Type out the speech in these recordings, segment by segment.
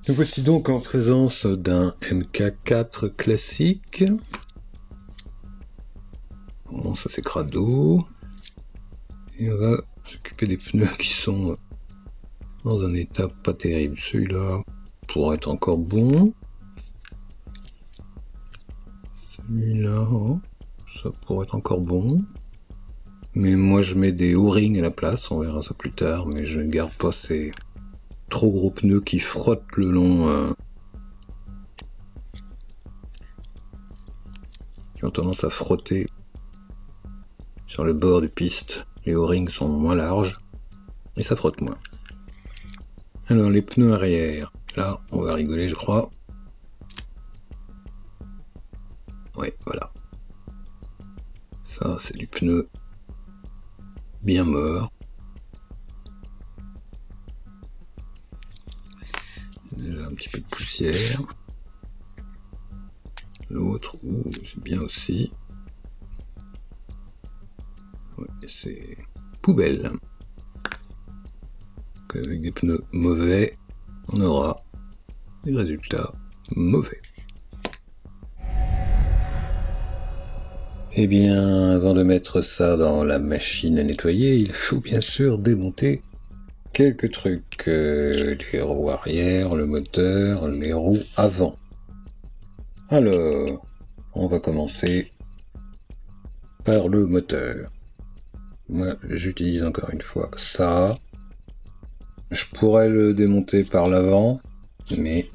Nous voici donc en présence d'un MK4 classique. Bon, ça c'est crado. Et on va s'occuper des pneus qui sont dans un état pas terrible. Celui-là pourrait être encore bon. Celui-là, ça pourrait être encore bon. Mais moi je mets des O-rings à la place, on verra ça plus tard, mais je ne garde pas ces trop gros pneus qui frottent le long, qui ont tendance à frotter sur le bord de piste. Les O-rings sont moins larges et ça frotte moins. Alors les pneus arrière, là on va rigoler je crois. Ouais, voilà. Ça c'est du pneu bien mort. Déjà un petit peu de poussière. L'autre, c'est bien aussi. Ouais, c'est poubelle. Donc avec des pneus mauvais, on aura des résultats mauvais. Eh bien, avant de mettre ça dans la machine à nettoyer, il faut bien sûr démonter quelques trucs. Les roues arrière, le moteur, les roues avant. Alors, on va commencer par le moteur. Moi, j'utilise encore une fois ça. Je pourrais le démonter par l'avant, mais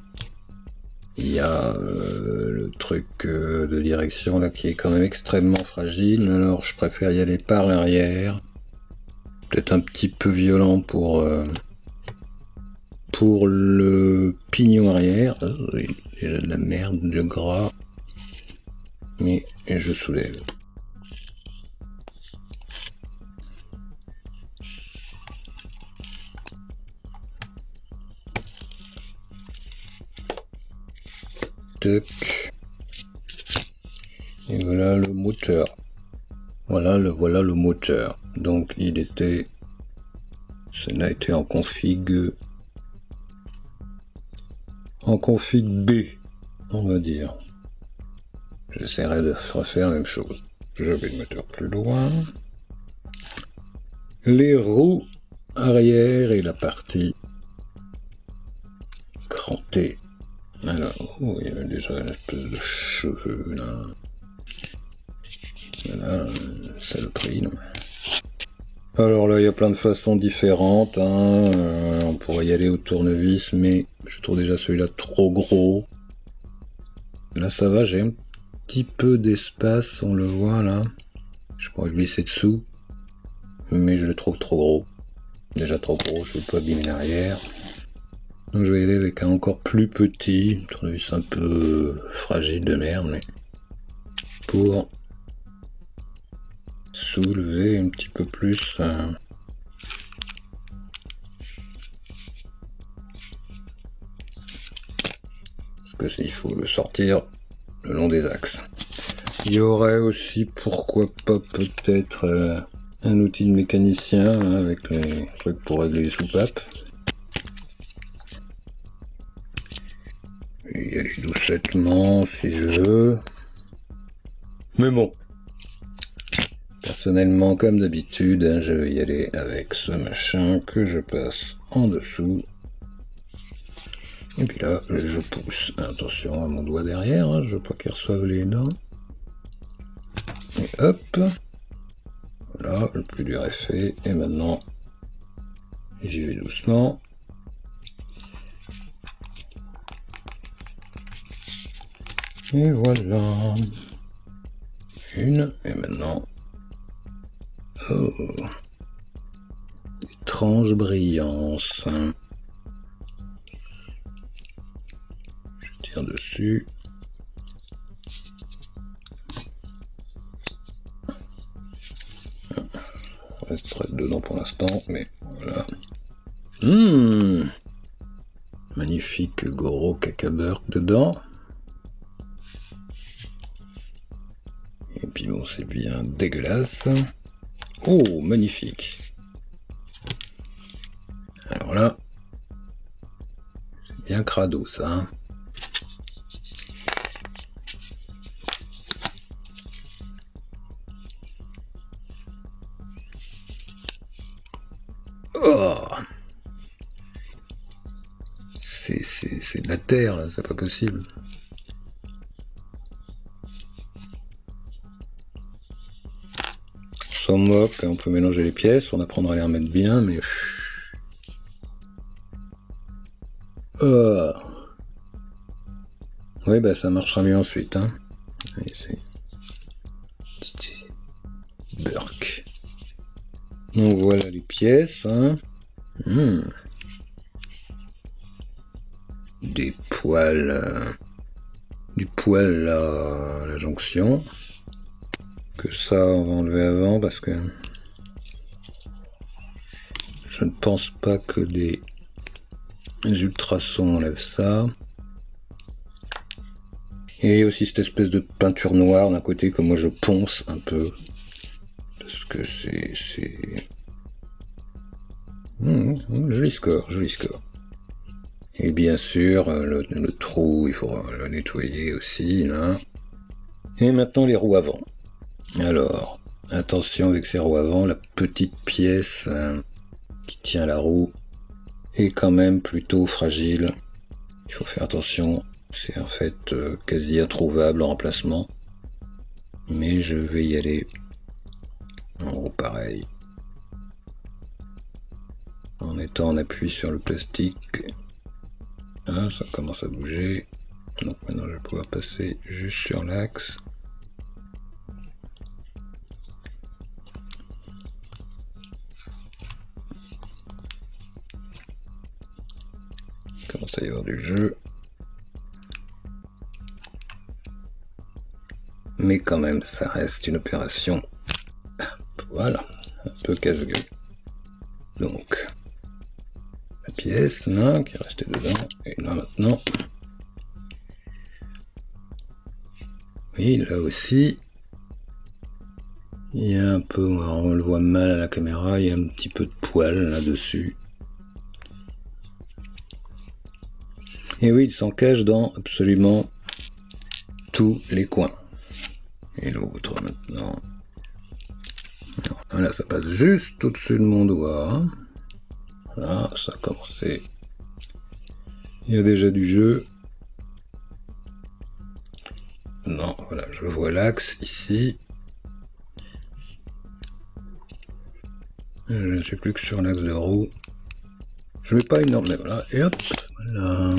il y a le truc de direction là qui est quand même extrêmement fragile, alors je préfère y aller par l'arrière. Peut-être un petit peu violent pour le pignon arrière. Il y a de la merde, de gras, mais je soulève. Tac. Et voilà le moteur. Voilà le moteur. Donc il était, cela a été en config B, on va dire. J'essaierai de refaire la même chose. Je vais le moteur plus loin. Les roues arrière et la partie crantée. Alors, il y a déjà une espèce de cheveux là. Voilà, saloperie. Alors là, il y a plein de façons différentes. On pourrait y aller au tournevis, mais je trouve déjà celui-là trop gros. Là, ça va, j'ai un petit peu d'espace, on le voit là. Je pourrais glisser dessous, mais je le trouve trop gros. Déjà trop gros, je ne veux pas abîmer l'arrière. Donc je vais y aller avec un encore plus petit, tournevis un peu fragile de merde, mais pour soulever un petit peu plus. Parce que il faut le sortir le long des axes. Il y aurait aussi, pourquoi pas, peut-être un outil de mécanicien avec les trucs pour régler les soupapes. Il y a les doucettements si je veux. Mais bon. Personnellement, comme d'habitude, je vais y aller avec ce machin que je passe en dessous. Et puis là, je pousse. Attention à mon doigt derrière, je veux pas qu'il reçoive les dents. Et hop. Voilà, le plus dur est fait. Et maintenant, j'y vais doucement. Et voilà. Une. Et maintenant. Oh. Étrange brillance. Je tire dessus. On restera dedans pour l'instant, mais voilà. Magnifique gros cacabeurre dedans. Et puis bon, c'est bien dégueulasse. Oh, magnifique. Alors là, bien crado ça. Hein. Oh, c'est de la terre là, c'est pas possible. Sans moque, on peut mélanger les pièces, on apprendra à les remettre bien, mais... Oh. Oui, bah ça marchera mieux ensuite. Hein. Allez, c'est... Burk. Donc voilà les pièces. Hein. Des poils... du poil à la jonction. Que ça, on va enlever avant parce que... je ne pense pas que des ultrasons enlèvent ça. Et aussi cette espèce de peinture noire d'un côté que moi je ponce un peu. Parce que c'est... joli score, joli score. Et bien sûr, le trou, il faut le nettoyer aussi, là. Et maintenant les roues avant. Alors, attention avec ces roues avant, la petite pièce qui tient la roue est quand même plutôt fragile. Il faut faire attention, c'est en fait quasi introuvable en remplacement. Mais je vais y aller en roue pareil. En étant en appui sur le plastique. Ah, ça commence à bouger. Donc maintenant je vais pouvoir passer juste sur l'axe. Il commence à y avoir du jeu. Mais quand même, ça reste une opération. Voilà, un peu casse-gueule. Donc, la pièce là, qui est restée dedans, et là maintenant. Oui, là aussi. Il y a un peu, on le voit mal à la caméra, il y a un petit peu de poil là-dessus. Et oui, il s'en cache dans absolument tous les coins. Et l'autre maintenant. Voilà, ça passe juste au-dessus de mon doigt. Là, ça a commencé. Il y a déjà du jeu. Non, voilà, je vois l'axe ici. Je ne suis plus que sur l'axe de roue. Je mets pas énorme, mais voilà, et hop, voilà.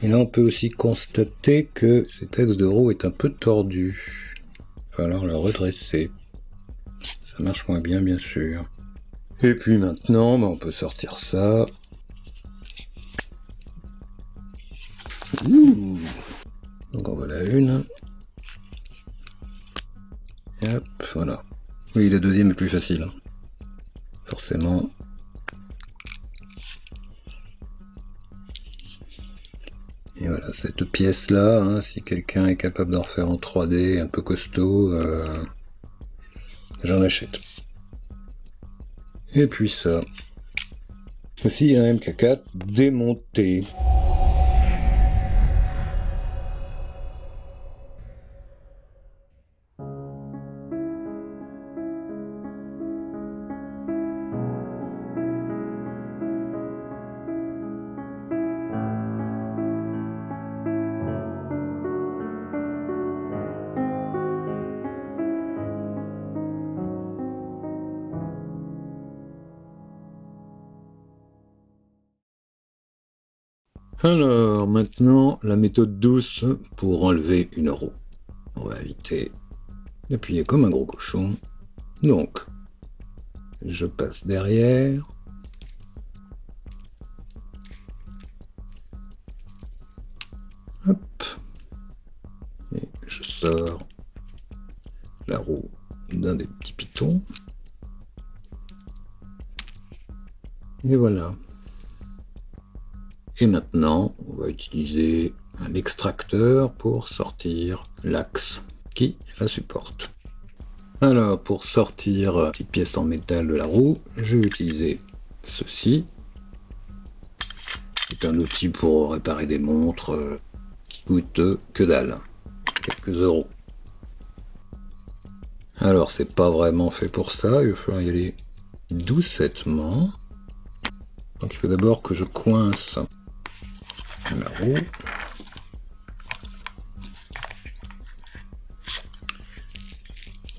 Et là, on peut aussi constater que cet axe de roue est un peu tordu. Il va falloir le redresser. Ça marche moins bien, bien sûr. Et puis maintenant, on peut sortir ça. Ouh. Donc en voilà une. Et hop, voilà. Oui, la deuxième est plus facile. Forcément. Et voilà, cette pièce-là, hein, si quelqu'un est capable d'en refaire en 3D un peu costaud, j'en achète. Et puis ça. Aussi un MK4 démonté. Alors, maintenant, la méthode douce pour enlever une roue. On va éviter d'appuyer comme un gros cochon. Donc, je passe derrière. Hop. Et je sors la roue d'un des petits pitons. Et voilà. Et maintenant, on va utiliser un extracteur pour sortir l'axe qui la supporte. Alors, pour sortir la petite pièce en métal de la roue, je vais utiliser ceci. C'est un outil pour réparer des montres qui coûtent que dalle. Quelques euros. Alors, c'est pas vraiment fait pour ça. Il va falloir y aller doucettement. Donc, il faut d'abord que je coince la roue.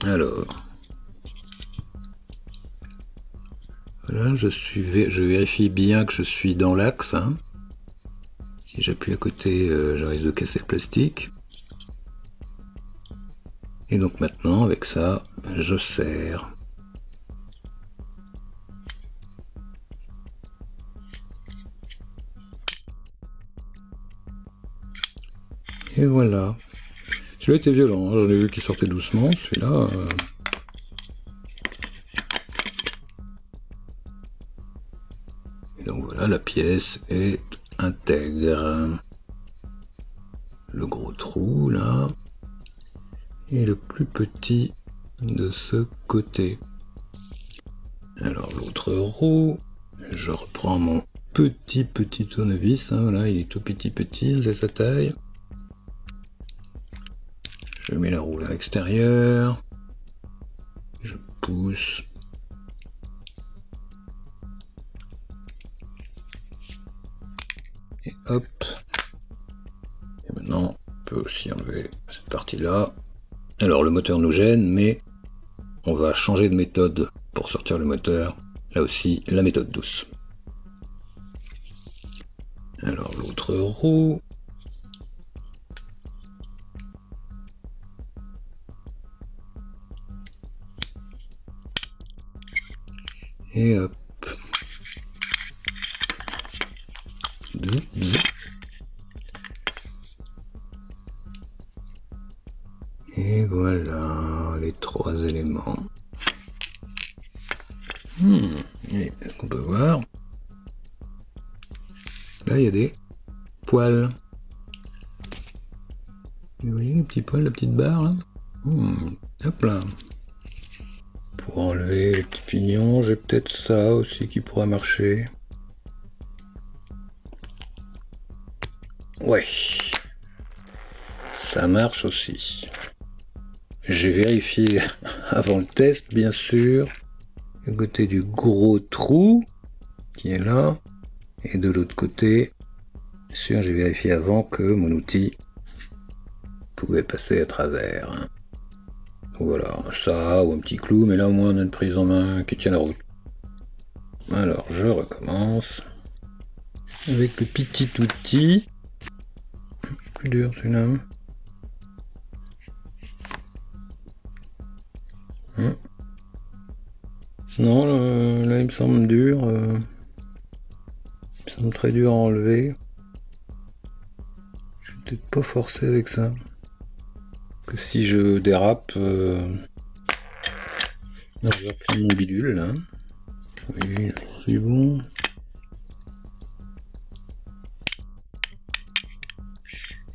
Alors, voilà, je vérifie bien que je suis dans l'axe. Hein. Si j'appuie à côté, je risque de casser le plastique. Et donc maintenant, avec ça, je serre. Et voilà. Celui-là était violent, hein. J'en ai vu qu'il sortait doucement, celui-là... Et donc voilà, la pièce est intègre. Le gros trou, là. Et le plus petit de ce côté. Alors l'autre roue, je reprends mon petit tournevis, hein, voilà, il est tout petit, c'est sa taille. Je mets la roue à l'extérieur, je pousse. Et hop. Et maintenant, on peut aussi enlever cette partie-là. Alors le moteur nous gêne, mais on va changer de méthode pour sortir le moteur. Là aussi, la méthode douce. Alors l'autre roue. Et hop. Bzz, bzz. Et voilà les trois éléments. Et est-ce qu'on peut voir? Là, il y a des poils. Vous voyez les petits poils, la petite barre là? Hop là. Pour enlever les petits pignons, j'ai peut-être ça aussi qui pourra marcher. Ouais. Ça marche aussi. J'ai vérifié avant le test, bien sûr, du côté du gros trou qui est là, et de l'autre côté, bien sûr, j'ai vérifié avant que mon outil pouvait passer à travers. Hein. Voilà, ça ou un petit clou, mais là au moins on a une prise en main qui tient la route. Alors je recommence avec le petit outil. Plus dur celui-là. Non, là il me semble dur. Il me semble très dur à enlever. Je vais peut-être pas forcer avec ça. Que si je dérape, non, je vais reprendre mon bidule là. Oui, c'est bon.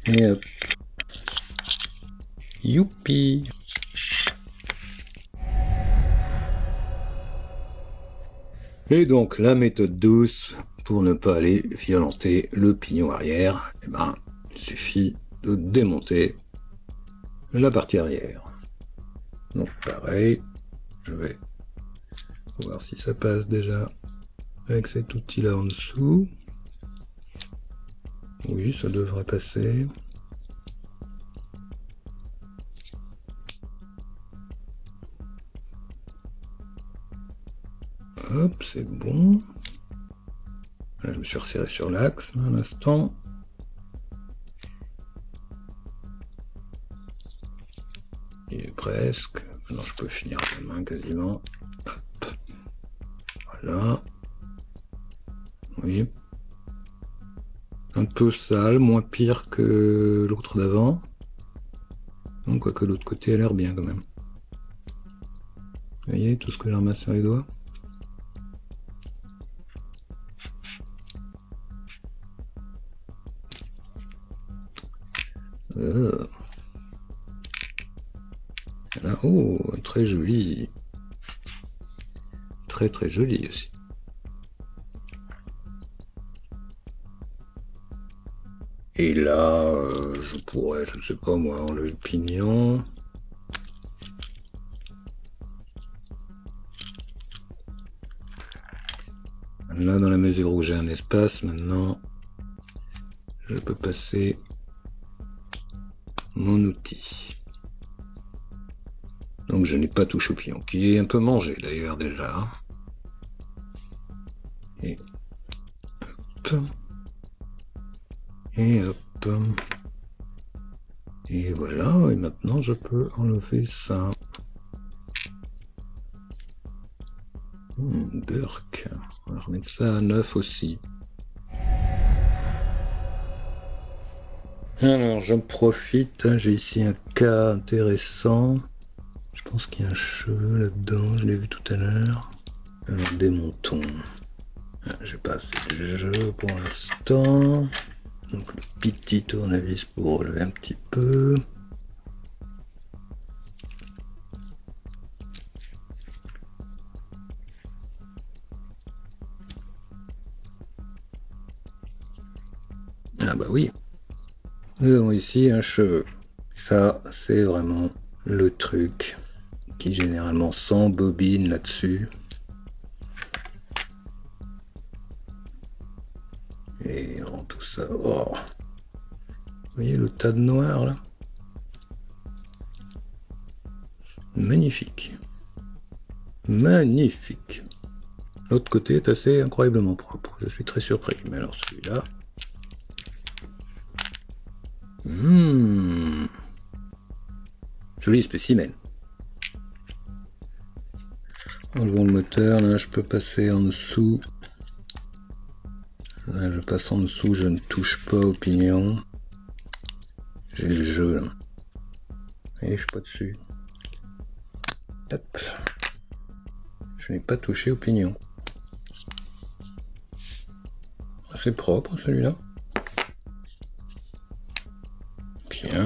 Et hop. Youpi! Et donc la méthode douce pour ne pas aller violenter le pignon arrière, eh ben, il suffit de démonter la partie arrière. Donc pareil, je vais voir si ça passe déjà avec cet outil là en dessous. Oui, ça devrait passer. Hop, c'est bon. Là, je me suis resserré sur l'axe à l'instant. Il est presque. Maintenant, je peux finir à la main quasiment. Hop. Voilà. Oui. Un peu sale, moins pire que l'autre d'avant. Donc, quoique l'autre côté a l'air bien quand même. Vous voyez tout ce que j'ai ramassé sur les doigts? Là, oh, très joli. Très joli aussi. Et là, je pourrais, je sais pas moi, enlever le pignon. Là, dans la mesure où j'ai un espace, maintenant, je peux passer mon outil. Donc je n'ai pas touché au pignon, qui est un peu mangé d'ailleurs déjà. Et hop. Et hop. Et voilà, et maintenant je peux enlever ça. Burk. On va remettre ça à 9 aussi. Alors j'en profite, j'ai ici un cas intéressant. Je pense qu'il y a un cheveu là-dedans, je l'ai vu tout à l'heure. Alors démontons. J'ai pas assez de jeu pour l'instant. Donc le petit tournevis pour relever un petit peu. Ah bah oui. Nous avons ici un cheveu. Ça, c'est vraiment le truc qui généralement s'embobine là-dessus. Et rend tout ça. Oh. Vous voyez le tas de noir là? Magnifique. Magnifique. L'autre côté est assez incroyablement propre. Je suis très surpris. Mais alors celui-là. Joli spécimen. Enlevons le moteur. Là, je peux passer en dessous. Là, je passe en dessous. Je ne touche pas au pignon. J'ai le jeu là. Et je suis pas dessus. Hop. Je n'ai pas touché au pignon. C'est propre celui-là. Bien.